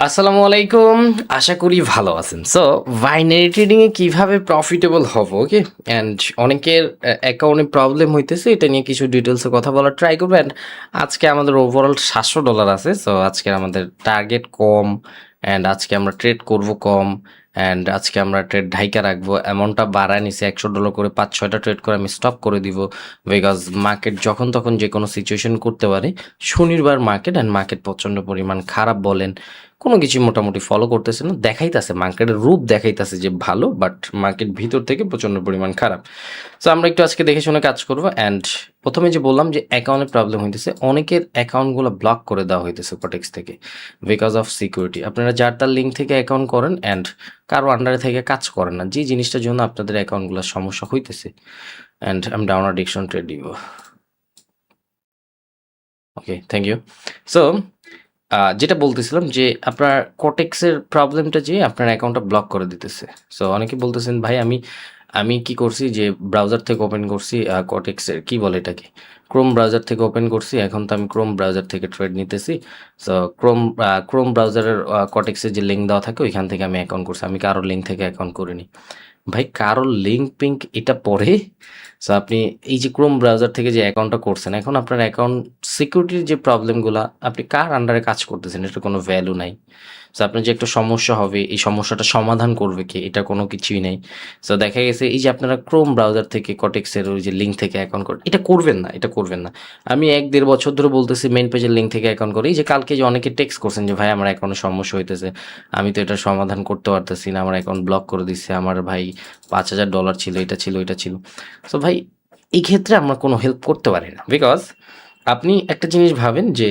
আসসালামু আলাইকুম। আশা করি ভালো আছেন। সো বাইনারি ট্রেডিং এ কিভাবে প্রফিটেবল হব, ওকে? অ্যান্ড অনেকের অ্যাকাউন্টে প্রবলেম হইতেছে, এটা নিয়ে কিছু ডিটেলসে কথা বলার ট্রাই করবো। অ্যান্ড আজকে আমাদের ওভারঅল $700 আছে। সো আজকে আমাদের টার্গেট কম, অ্যান্ড আজকে আমরা ট্রেড করব কম, অ্যান্ড আজকে আমরা ট্রেড ঢাইকা রাখবো। অ্যামাউন্টটা বাড়ায় নিছে $100 করে, 5-6টা ট্রেড করে আমি স্টপ করে দিব। বিকজ মার্কেট যখন তখন যে কোনো সিচুয়েশন করতে পারে। শনিবার মার্কেট, অ্যান্ড মার্কেট প্রচণ্ড পরিমাণ খারাপ বলেন, কোনো কিছু মোটামুটি ফলো করতেছে না, দেখাইতেছে মার্কেটের রূপ, দেখাইতেছে যে ভালো, বাট মার্কেট ভিতর থেকে প্রচণ্ড পরিমাণ খারাপ। সো আমরা একটু আজকে দেখে শুনে কাজ করবো। অ্যান্ড প্রথমে যে বললাম যে অ্যাকাউন্টে প্রবলেম হইতেছে, অনেকের অ্যাকাউন্টগুলো ব্লক করে দেওয়া হইতেছে কোটেক্স থেকে বিকজ অফ সিকিউরিটি। আপনারা যার তার লিঙ্ক থেকে অ্যাকাউন্ট করেন, অ্যান্ড কারো আন্ডারে থেকে কাজ করেন না, যে জিনিসটার জন্য আপনাদের অ্যাকাউন্টগুলোর সমস্যা হইতেছে। অ্যান্ড আমি ডাউন অ্যাডিকশন ট্রেড দিব। ওকে, থ্যাংক ইউ। সো যেটা বলতেছিলাম যে আপনার কোটেক্সের প্রবলেমটা যে আপনার অ্যাকাউন্টটা ব্লক করে দিতেছে। সো অনেকে বলতেছেন ভাই আমি আমি কি করছি যে ব্রাউজার থেকে ওপেন করছি, কোটেক্সের কি বলে এটাকে, ক্রোম ব্রাউজার থেকে ওপেন করছি, এখন তো আমি ক্রোম ব্রাউজার থেকে ট্রেড নিতেছি। সো ক্রোম ব্রাউজারের কোটেক্সের যে লিঙ্ক দেওয়া থাকে ওইখান থেকে আমি অ্যাকাউন্ট করছি, আমি কারোর লিঙ্ক থেকে অ্যাকাউন্ট করিনি। ভাই কারোর লিঙ্ক পিঙ্ক এটা পরে। সো আপনি এই যে ক্রোম ব্রাউজার থেকে যে অ্যাকাউন্টটা করছেন, এখন আপনার অ্যাকাউন্ট সিকিউরিটির যে প্রবলেমগুলো, আপনি কার আন্ডারে কাজ করতেছেন এটার কোনো ভ্যালু নাই। সো আপনার যে একটা সমস্যা হবে, এই সমস্যাটা সমাধান করবে কে, এটা কোনো কিছুই নেই। সো দেখা গেছে এই যে আপনারা ক্রোম ব্রাউজার থেকে কটেক্সের ওই যে লিঙ্ক থেকে অ্যাকাউন্ট করেন, এটা করবেন না, এটা করবেন না। আমি 1-1.5 বছর ধরে বলতেছি মেন পেজের লিঙ্ক থেকে অ্যাকাউন্ট করি। এই যে কালকে যে অনেকে টেক্সট করছেন যে ভাই আমার অ্যাকাউন্টে সমস্যা হইতেছে, আমি তো এটা সমাধান করতে পারতেছি না, আমার অ্যাকাউন্ট ব্লক করে দিচ্ছে, আমার ভাই $5,000 ছিল, এটা ছিল, এটা ছিল। সো ভাই এই ক্ষেত্রে আমরা কোনো হেল্প করতে পারি না, বিকজ আপনি একটা জিনিস ভাবেন যে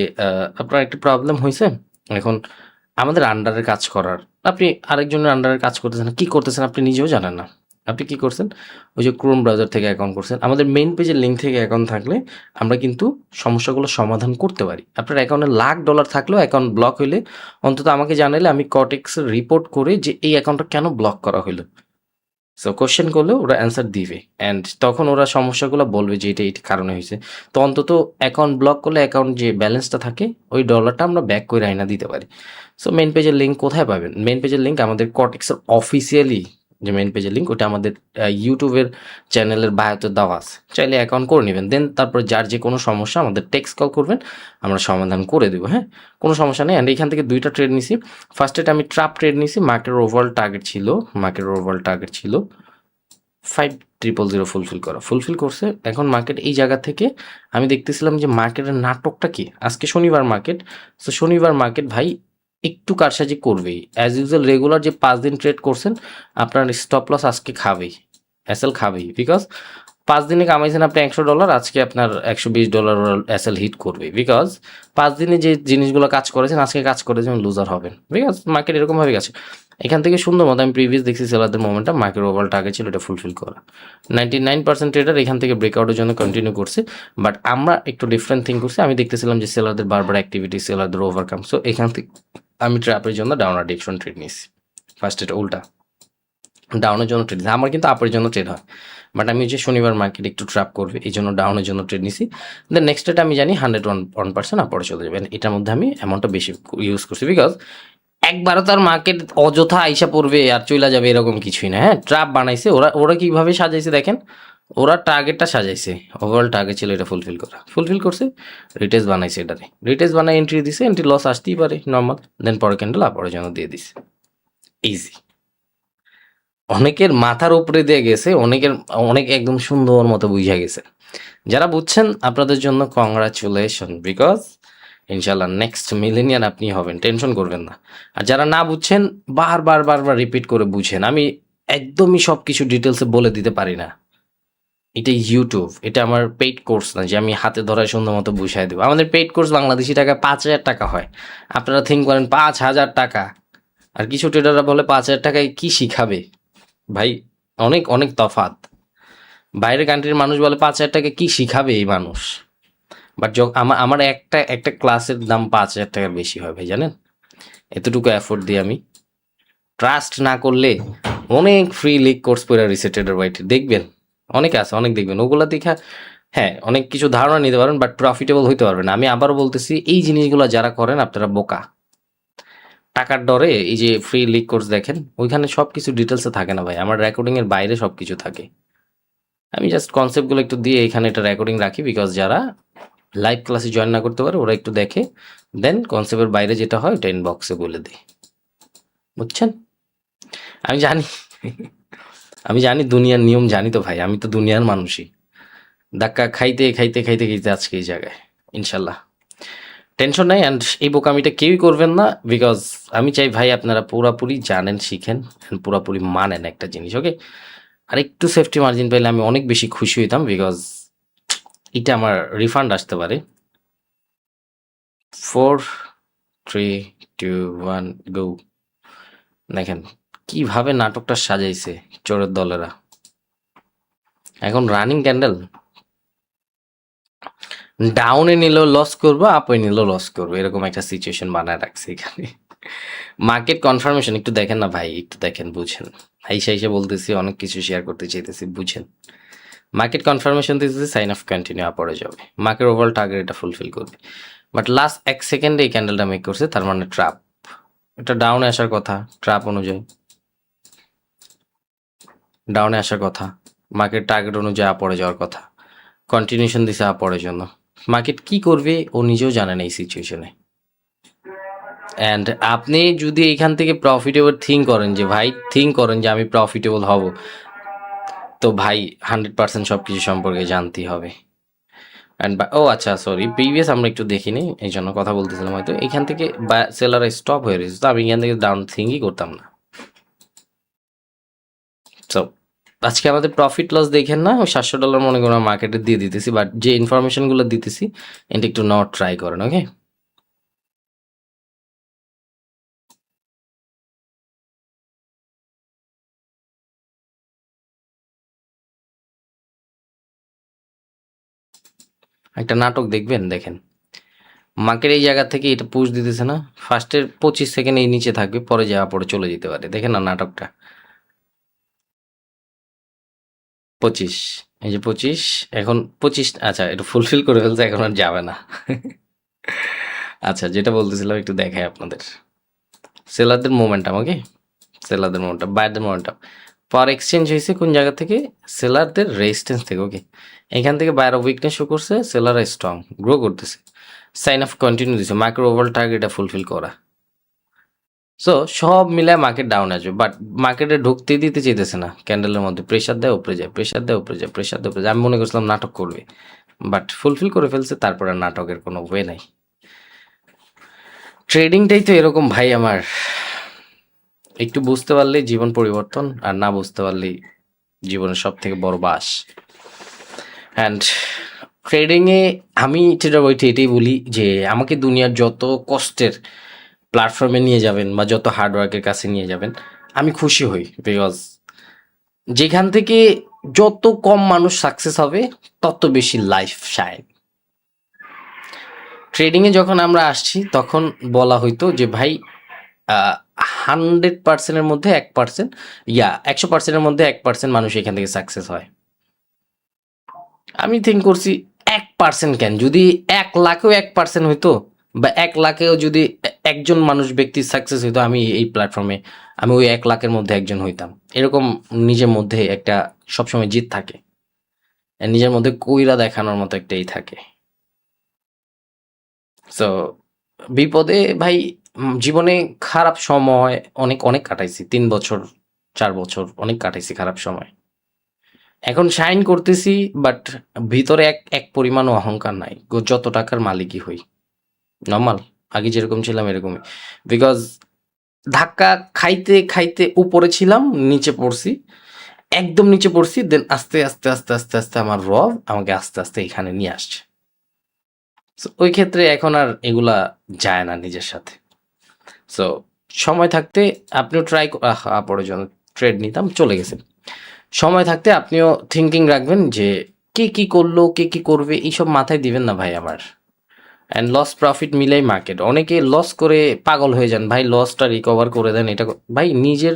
আপনার একটা প্রবলেম হয়েছে, এখন আমাদের আন্ডারে কাজ করার, আপনি আরেকজনের আন্ডারে কাজ করতেছেন, কি করতেছেন আপনি নিজেও জানেন না। আপনি কি করছেন, ওই যে ক্রোম ব্রাউজার থেকে অ্যাকাউন্ট করছেন, আমাদের মেইন পেজের লিঙ্ক থেকে অ্যাকাউন্ট থাকলে আমরা কিন্তু সমস্যাগুলো সমাধান করতে পারি। আপনার অ্যাকাউন্টে $1,00,000 থাকলেও অ্যাকাউন্ট ব্লক হইলে অন্তত আমাকে জানাইলে আমি কটেক্স রিপোর্ট করে যে এই অ্যাকাউন্টটা কেন ব্লক করা হলো। সো কোশ্চেন করলে ওরা অ্যান্সার দিবে, অ্যান্ড তখন ওরা সমস্যাগুলো বলবে যে এটা এই কারণে হয়েছে। তো অন্তত অ্যাকাউন্ট ব্লক করলে অ্যাকাউন্ট যে ব্যালেন্সটা থাকে ওই ডলারটা আমরা ব্যাক করে আইনা দিতে পারি। সো মেন পেজের লিঙ্ক কোথায় পাবেন? মেন পেজের লিঙ্ক আমাদের কটেক্সের অফিসিয়ালি যে মেন পেজের লিঙ্ক, ওটা আমাদের ইউটিউবের চ্যানেলের বায়োতে দেওয়া আছে, চাইলে অ্যাকাউন্ট করে নেবেন। দেন তারপর যার যে কোনো সমস্যা আমাদের টেক্সট কল করবেন, আমরা সমাধান করে দেবো। হ্যাঁ, কোনো সমস্যা নেই। অ্যান্ড এখান থেকে 2টা ট্রেড নিছি। ফার্স্ট এটা আমি ট্রাপ ট্রেড নিছি, মার্কেটের ওভারঅল টার্গেট ছিল 5,000 ফুলফিল করছে। এখন মার্কেট এই জায়গা থেকে আমি দেখতেছিলাম যে মার্কেটের নাটকটা কি, আজকে শনিবার মার্কেট। সো শনিবার মার্কেট ভাই একটু কারসাজি করবেই অ্যাজ ইউজুয়াল। রেগুলার যে 5 দিন ট্রেড করছেন, আপনার স্টপ লস আজকে খাবেই, এসএল খাবেই, বিকজ 5 দিনে কামাইছেন আপনি $100, আজকে আপনার $120 এসএল হিট করবে, বিকজ 5 দিনে যে জিনিসগুলো কাজ করেছেন আজকে কাজ করেছেন, লুজার হবেন, বিকজ মার্কেট এরকমভাবে গেছে। এখান থেকে সুন্দর মতো আমি প্রিভিয়াস দেখছি সেলারদের মোমেন্টটা, মার্কেট ওভারঅল টার্গেট ছিল এটা ফুলফিল করা। 99% ট্রেডার এখান থেকে ব্রেকআউটের জন্য কন্টিনিউ করছে, বাট আমরা একটু ডিফারেন্ট থিং করছি। আমি দেখতেছিলাম যে সেলারদের বারবার অ্যাক্টিভিটি, সেলারদের ওভারকাম। সো এখান থেকে আমি ট্র্যাপের জন্য ডাউন অ্যাডিকশন ট্রেড নিয়েছি। ফার্স্ট এটা উল্টা, ডাউনের জন্য ট্রেড, আমার কিন্তু আপের জন্য ট্রেড হয়, বাট আমি যে শনিবার মার্কেট একটু ট্র্যাপ করবে এই জন্য ডাউনের জন্য ট্রেড নিছি। দেন নেক্সট ডেট আমি জানি 101% আপরে চলে যাবে, এটার মধ্যে আমি অ্যামাউন্টটা বেশি ইউজ করছি, বিকজ একবারও তার মার্কেট অযথা আইসা পড়বে আর চলে যাবে এরকম কিছুই না। হ্যাঁ, ট্র্যাপ বানাইছে ওরা, ওরা কিভাবে সাজাইছে দেখেন, ওরা টার্গেটটা সাজাইছে, ওভারঅল টার্গেট ছিল এটা ফুলফিল করছে, রিটেস্ট বানাইছে, এটারে রিটেস্ট বানাই এন্ট্রি দিছে, এন্ট্রি লস আসতেই পারে নর্মাল, দেন পরে ক্যান্ডেল আপরের জন্য দিয়ে দিছে, ইজি। অনেকের মাথার উপরে দিয়ে গেছে, অনেক একদম সুন্দর মতো বুঝা গেছে। যারা বুঝছেন আপনাদের জন্য কংগ্রাচুলেশন, বিকজ ইনশাল্লাহ নেক্সট মিলেনিয়ার আপনি হবেন, টেনশন করবেন না। আর যারা না বুঝছেন বারবার রিপিট করে বুঝেন, আমি একদমই সব কিছু ডিটেলসে বলে দিতে পারি না। এটা ইউটিউব, এটা আমার পেইড কোর্স না যে আমি হাতে ধরায় সুন্দর মতো বুঝাই দেবো। আমাদের পেইড কোর্স বাংলাদেশি টাকা 5,000 টাকা হয়। আপনারা থিঙ্ক করেন 5,000 টাকা, আর কিছু ট্রেডাররা বলে 5,000 টাকায় কি শিখাবে। ভাই অনেক অনেক তফাৎ। বাইরের কান্ট্রির মানুষ বলে 5,000 টাকা কি শিখাবে এই মানুষ, বাট আমার আমার একটা একটা ক্লাসের দাম 5,000 টাকার বেশি হয় ভাই, জানেন? এতটুকু এফোর্ট দিই আমি। ট্রাস্ট না করলে অনেক ফ্রি লিগ কোর্স পড়ে রিসেটেডের বাইটে দেখবেন, অনেকে আছে, অনেক দেখবেন ওগুলা দেখা। হ্যাঁ, অনেক কিছু ধারণা নিতে পারেন, বাট প্রফিটেবল হইতে পারবেন না। আমি আবারও বলতেছি, এই জিনিসগুলো যারা করেন আপনারা বোকা। টাকার ডরে এই যে ফ্রি লিক কোর্স দেখেন, ওইখানে সবকিছু ডিটেলসে থাকে না ভাই, আমার রেকর্ডিং এর বাইরে সবকিছু থাকে। আমি জাস্ট কনসেপ্টগুলো একটু দিয়ে এখানে এটা রেকর্ডিং রাখি, বিকজ যারা লাইভ ক্লাসে জয়েন না করতে পারে ওরা একটু দেখে, দেন কনসেপ্টের বাইরে যেটা হয় ওটা ইনবক্সে বলে দিই, বুঝছেন? আমি জানি আমি জানি দুনিয়ার নিয়ম জানি তো ভাই, আমি তো দুনিয়ার মানুষই। ধাক্কা খাইতে খাইতে খাইতে খাইতে আজকে এই জায়গায়, ইনশাল্লাহ টেনশন নাই। অ্যান্ড এই বোকামিটা কেউই করবেন না, বিকজ আমি চাই ভাই আপনারা পুরাপুরি জানেন, শিখেন, and পুরাপুরি মানেন একটা জিনিস, ওকে? আর একটু সেফটি মার্জিন পাইলে আমি অনেক বেশি খুশি হইতাম, বিকজ এটা আমার রিফান্ড আসতে পারে। 4 3 2 1 গো। দেখেন কিভাবে নাটকটা সাজাইছে চোরের দলেরা। এখন রানিং ক্যান্ডেল, ডাউনে নিলেও লস করবো, আপে নিলেও লস করবো, এরকম একটা সিচুয়েশন বানায় রাখছে এখানে। মার্কেট কনফার্মেশন একটু দেখেন না ভাই, একটু দেখেন, বুঝেন। আইসা আইসা বলতেছি অনেক কিছু শেয়ার করতে চাইতেছি, বুঝেন। মার্কেট কনফার্মেশন দিতেছে, সাইন অফ কন্টিনিউ আপরে যাবে, মার্কেট ওভারঅল টার্গেট এটা ফুলফিল করবে। বাট লাস্ট 1 সেকেন্ডে এই ক্যান্ডেলটা মেক করছে, তার মানে ট্রাপ, এটা ডাউনে আসার কথা, ট্রাপ অনুযায়ী ডাউনে আসার কথা, মার্কেট টার্গেট অনুযায়ী আপরে যাওয়ার কথা, কন্টিনিউশন দিছে আপরের জন্য। মার্কেট কি করবে ও নিজেও জানে না এই সিচুয়েশনে। অ্যান্ড আপনি যদি এখান থেকে প্রফিটেবল থিঙ্ক করেন, যে ভাই থিঙ্ক করেন যে আমি প্রফিটেবল হব, তো ভাই 100% সব কিছু সম্পর্কে জানতেই হবে। অ্যান্ড ও আচ্ছা সরি, প্রিভিয়াস আমরা একটু দেখিনি, এই জন্য কথা বলতেছিলাম, হয়তো এখান থেকে সেলার স্টপ হয়ে রয়েছে, তো আমি এখান থেকে ডাউন থিঙ্কই করতাম না। সো আজকে আমাদের প্রফিট লস দেখেন না, ওই $700 মনে করেন মার্কেটে দিয়ে দিতেছি, বাট যে ইনফরমেশনগুলো দিতেছি এটা একটু নট ট্রাই করেন, ওকে? একটা নাটক দেখবেন, দেখেন মার্কেট এই জায়গা থেকে এটা পুশ দিতেছে না, ফার্স্টের 25 সেকেন্ড এই নিচে থাকবে, পরে যাওয়া পরে চলে যেতে পারে, দেখেন না নাটকটা। 25, এই যে 25, এখন 25, আচ্ছা এটা ফুলফিল করে ফেলছে, এখন আর যাবে না। আচ্ছা যেটা বলতেছিলাম একটু দেখাই আপনাদের, সেলারদের মোমেন্টাম, ওকে? সেলারদের মোমেন্টাম, বায়ারদের মোমেন্টাম, পাওয়ার এক্সচেঞ্জ হয়েছে কোন জায়গা থেকে? সেলারদের রেজিস্ট্যান্স থেকে, ওকে? এখান থেকে বায়ার উইকনেস শো করছে, সেলার স্ট্রং গ্রো করতেছে, সাইন অফ কন্টিনিউ দিছে, মাইক্রো ওভারঅল টার্গেট এটা ফুলফিল করা। সো সব মিলায় মার্কেট ডাউন আসবে, বাট মার্কেটে ঢুকতেই দিতে চাইতেছে না, ক্যান্ডেলের মধ্যে প্রেশার দেয় উপরে যায়, প্রেশার দেয় উপরে যায়, প্রেশার দেয় উপরে যায়। আমি মনে করছিলাম নাটক করবে, বাট ফুলফিল করে ফেলছে, তারপরে নাটকের কোনো ওয়ে নাই। ট্রেডিংটাই তো এরকম ভাই, আমার একটু বুঝতে পারলেই জীবন পরিবর্তন, আর না বুঝতে পারলেই জীবনের সব থেকে বড় বাস। অ্যান্ড ট্রেডিংয়ে আমি যেটা বইটি এটাই বলি, যে আমাকে দুনিয়ার যত কষ্টের প্ল্যাটফর্মে নিয়ে যাবেন বা যত হার্ডওয়ার্কের কাছে নিয়ে যাবেন, আমি খুশি হই, বিকজ যেখান থেকে যত কম মানুষ সাকসেস হবে তত বেশি লাইফ শাইন। ট্রেডিংয়ে যখন আমরা আসছি তখন বলা হইতো যে ভাই 100%-এর মধ্যে 1%, 100%-এর মধ্যে 1% মানুষ এখান থেকে সাকসেস হয়। আমি থিঙ্ক করছি 1% কেন, যদি 1 লাখেও 1% হইতো, বা 1 লাখেও যদি একজন মানুষ ব্যক্তি সাকসেস হইতো, আমি এই প্ল্যাটফর্মে আমি ওই 1 লাখের মধ্যে একজন হইতাম, এরকম নিজের মধ্যে একটা সবসময় জিত থাকে, আর নিজের মধ্যে কইরা দেখানোর মতো একটাই থাকে। সো বিপদে ভাই, জীবনে খারাপ সময় অনেক অনেক কাটাইছি, 3 বছর 4 বছর অনেক কাটাইছি খারাপ সময়, এখন শাইন করতেছি, বাট ভিতরে এক এক পরিমাণ অহংকার নাই, যত টাকার মালিকই হই, নর্মাল আগে যেরকম ছিলাম এরকমই, বিকজ ধাক্কা খাইতে খাইতে উপরে ছিলাম, নিচে পড়ছি, একদম নিচে পড়ছি, দেন আস্তে আস্তে আস্তে আস্তে আস্তে আমার রব আমাকে আস্তে আস্তে এখানে নিয়ে আসছে। So, ওই ক্ষেত্রে এখন আর এগুলা যায় না নিজের সাথে। সো সময় থাকতে আপনিও ট্রাই, পরে যখন ট্রেড নিতাম চলে গেছে, সময় থাকতে আপনিও থিঙ্কিং রাখবেন যে কে কি করলো, কে কি করবে, এইসব মাথায় দিবেন না ভাই আমার। অ্যান্ড লস প্রফিট মিলেই মার্কেট, অনেকে লস করে পাগল হয়ে যান, ভাই লসটা রিকভার করে দেন, এটা ভাই নিজের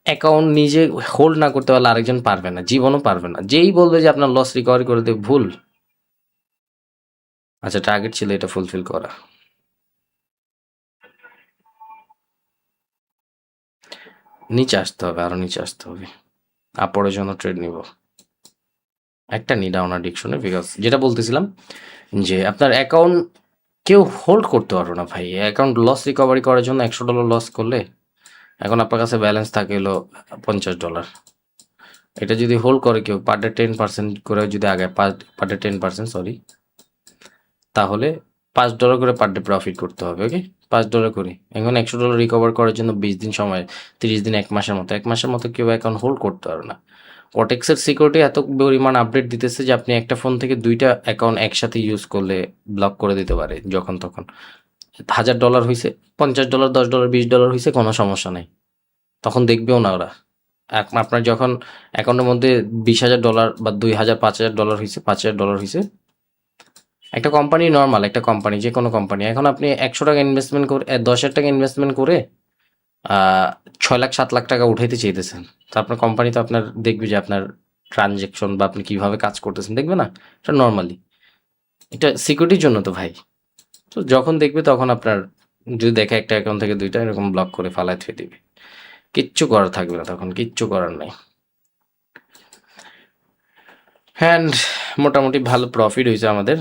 অ্যাকাউন্ট নিজে হোল্ড না করতে পারলে আরেকজন পারবে না, জীবনও পারবে না, যেই বলবে যে আপনার লস রিকভারি করে দেবে, ভুল। আচ্ছা টার্গেট ছিল এটা ফুলফিল করা। নিচে আসতে হবে, আরো নিচে আসতে হবে। আপরের জন্য ট্রেড নিব, একটা নি ডাউন অ্যাডিকশনে, বিকজ যেটা বলতেছিলাম যে আপনার অ্যাকাউন্ট কেউ হোল্ড করতে পারবে না ভাই। অ্যাকাউন্ট লস রিকভারি করার জন্য $100 লস করলে এখন আপনার কাছে ব্যালেন্স থাকে হলো $50। এটা যদি হোল্ড করে কেউ পার ডে 10% করে যদি আগায়, পার ডে 10%, সরি, তাহলে $5 করে পার ডে প্রফিট করতে হবে। ওকে, $5 করে। এখন $100 রিকভার করার জন্য 20 দিন সময়, 30 দিন, 1 মাসের মতো। 1 মাসের মতো কেউ অ্যাকাউন্ট হোল্ড করতে পারবে না। কটেক্সের সিকিউরিটি এত পরিমাণ আপডেট দিতেছে যে আপনি একটা ফোন থেকে 2টা অ্যাকাউন্ট একসাথে ইউজ করলে ব্লক করে দিতে পারে যখন তখন। $1000 হয়েছে, $50, $10, $20 হয়েছে, কোনো সমস্যা নেই, তখন দেখবেও না ওরা। আপনার যখন অ্যাকাউন্টের মধ্যে $20,000 বা 2000, $5000 হয়েছে, $5000 হয়েছে, একটা কোম্পানি, নর্মাল একটা কোম্পানি, যে কোনো কোম্পানি, এখন আপনি $100 ইনভেস্টমেন্ট করে, $10,000 ইনভেস্টমেন্ট করে 6 লাখ 7 লাখ টাকা উঠাইতে চাইতেছেন, তো আপনার কোম্পানি তো আপনার দেখবে যে আপনার ট্রানজেকশন বা আপনি কিভাবে কাজ করতেছেন, দেখবে না? এটা নর্মালি, এটা সিকিউরিটির জন্য তো ভাই। তো যখন দেখবে তখন আপনার, যদি দেখে একটা অ্যাকাউন্ট থেকে 2টা এরকম ব্লক করে ফালায় থুয়ে দিবে, কিচ্ছু করার থাকবে না তখন, কিচ্ছু করার নাই। অ্যান্ড মোটামুটি ভালো প্রফিট হয়েছে আমাদের।